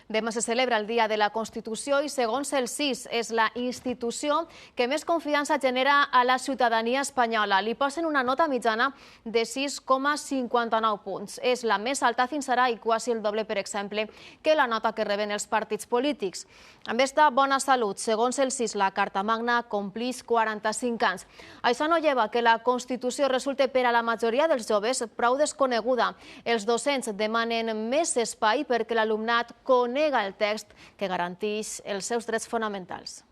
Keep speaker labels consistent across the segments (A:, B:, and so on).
A: Demà se celebra el Dia de la Constitució i, segons el CIS, és la institució que més confiança genera a la ciutadania espanyola. Li posen una nota mitjana de 6,59 punts. És la més alta fins ara i quasi el doble, per exemple, que la nota que reben els partits polítics. Amb esta bona salut, segons el CIS, la Carta Magna complix 45 anys. Això no lleva que la Constitució resulte per a la majoria dels joves prou desconeguda. Els docents demanen més espai perquè l'alumnat conega el text que garanteix els seus drets fonamentals.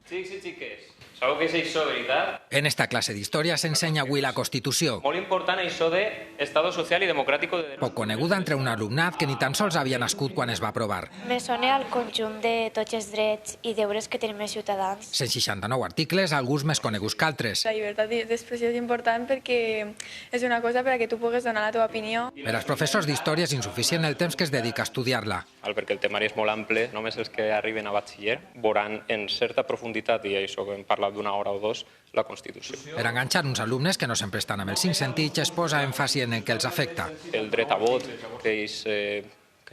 B: Xics i xiques, sabeu què és això, veritat?
C: En esta clase d'història s'ensenya avui la Constitució.
B: Molt important això de Estado social i democràtico de...
C: Poc coneguda entre un alumnat que ni tan sols havia nascut quan es va aprovar.
D: Me sona al conjunt de tots els drets i deures que tenim els ciutadans.
C: 169 articles, alguns més coneguts que altres.
E: La llibertat d'expressió és important perquè és una cosa per a que tu puguis donar la teva opinió.
C: Per als professors d'història és insuficient el temps que es dedica a estudiar-la.
B: Perquè el temari és molt ample, només els que arriben a batxiller veuran en certa profunditat, i això que hem parlat d'una hora o dos, la Constitució.
C: Per enganxar uns alumnes que no sempre estan amb els cinc sentits, es posa èmfasi en el que els afecta.
B: El dret a vot que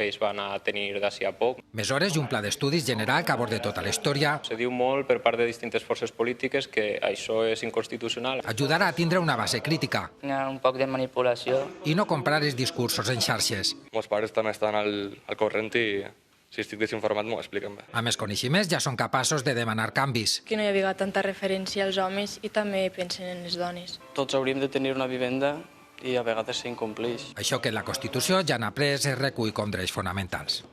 B: ells van a tenir d'ací a poc.
C: Més hores i un pla d'estudis general que aborde tota la història.
B: Se diu molt per part de distintes forces polítiques que això és inconstitucional.
C: Ajudarà a tindre una base crítica.
F: Hi ha un poc de manipulació.
C: I no comprar els discursos en xarxes.
G: Meus pares també estan al corrent i si estic desinformat m'ho expliquen bé.
C: A més coneixements ja són capaços de demanar canvis.
E: Que no hi havia tanta referència als homes i també pensen en les dones.
H: Tots hauríem de tenir una vivenda i a vegades s'incompleix.
C: Això que la Constitució ja n'ha après es recull com drets fonamentals.